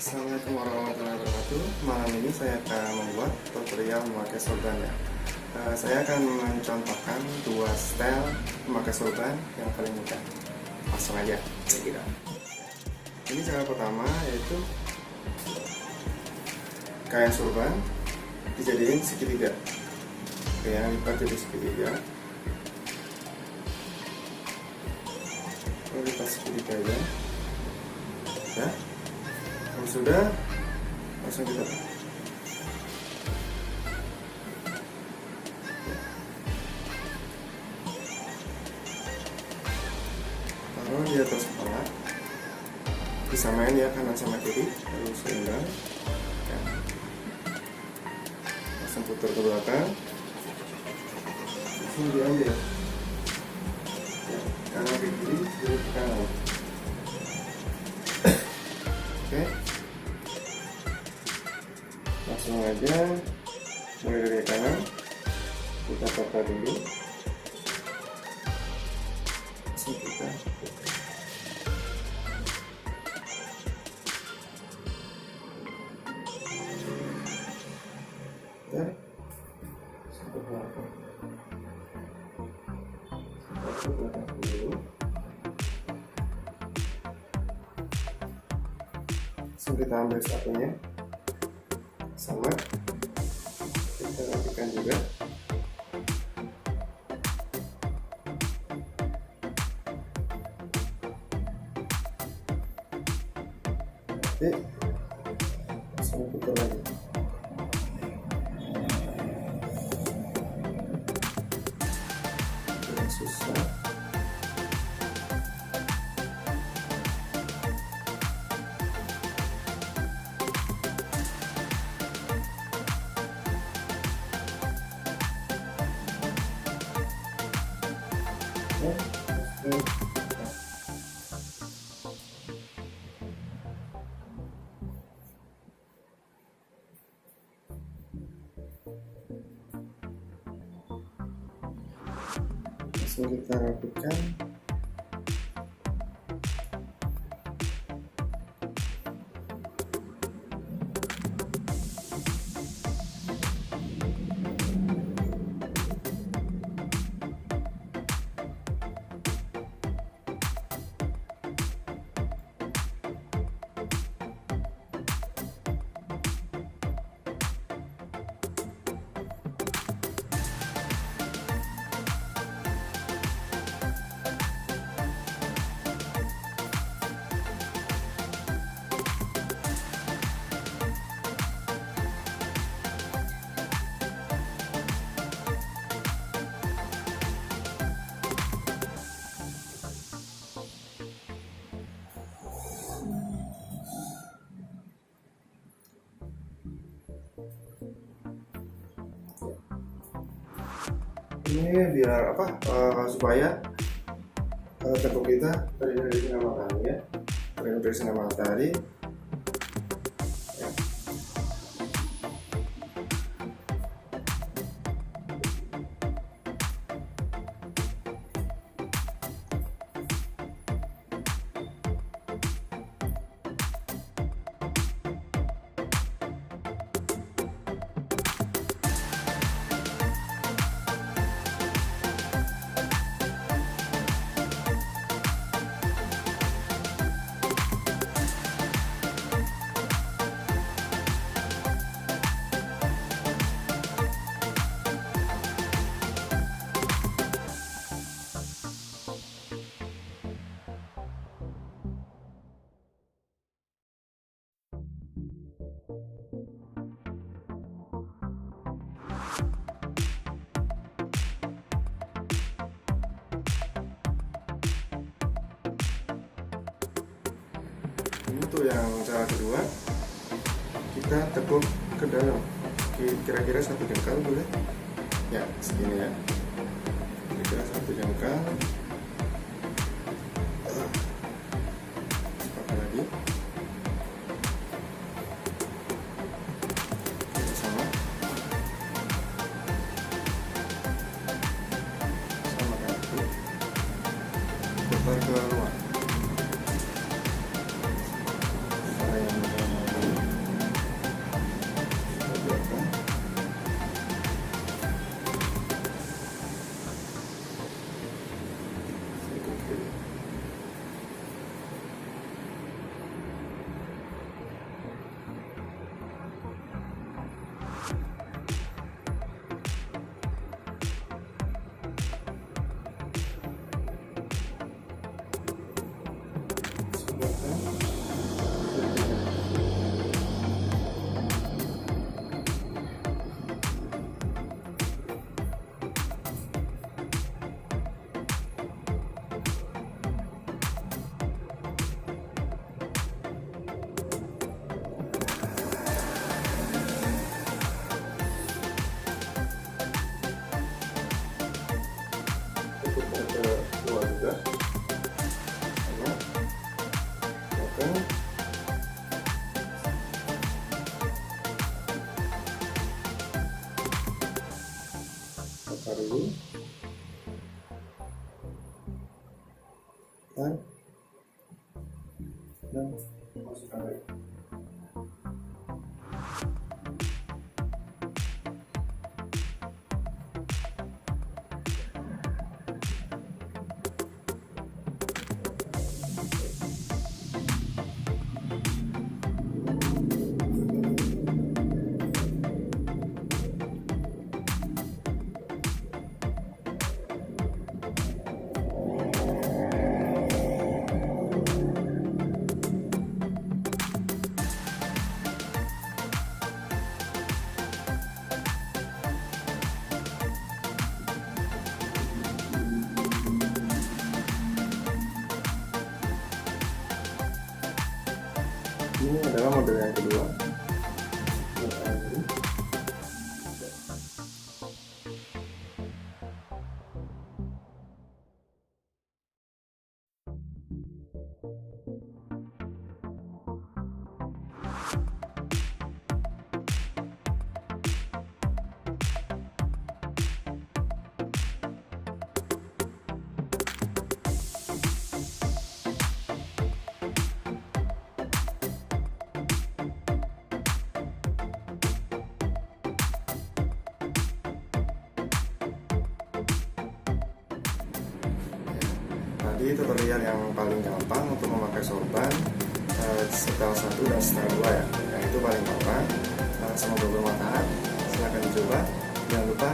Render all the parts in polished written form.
Assalamualaikum warahmatullahi wabarakatuh. Malam ini saya akan membuat tutorial memakai sorban ya. Saya akan mencontohkan dua style memakai sorban yang paling mudah. Langsung aja, kita. Ini cara pertama yaitu kain sorban dijadiin segitiga. Oke, yang lipat jadi segitiga. Lipat segitiga aja. Ya. Kalau sudah, langsung kita taruh di atas kepala, disamain ya kanan sama kiri, lalu seimbang ya. Langsung putar ke belakang, langsung diambil ya, kanan ke kiri, kiri ke kanan. Oke, langsung aja mulai dari kanan kita tata dulu, langsung kita tarik sampai belakang, sampai belakang dulu. Langsung kita ambil satunya sama, kita rapikan juga. Oke, langsung putar lagi. Tidak susah. Langsung kita rapikan. Ini biar apa? Supaya tepung kita terhindar dari sinar matahari ya, terhindar dari sinar matahari. Ya. Untuk yang cara kedua, kita tekuk ke dalam, kira-kira 1 jengkal boleh ya, segini ya, kira-kira 1 jengkal. Pakai lagi, kita sama kaki, putar ke luar. dulu dan masukkan lagi. Ini adalah model yang kedua. Tadi tutorial yang paling gampang untuk memakai sorban setel 1 dan setel 2 ya. Yang itu paling gampang. Semoga bermanfaat. Silahkan dicoba. Jangan lupa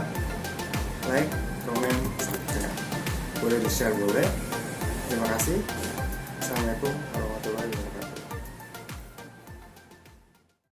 like, komen, subscribe. Boleh di share boleh. Terima kasih. Assalamualaikum warahmatullahi wabarakatuh.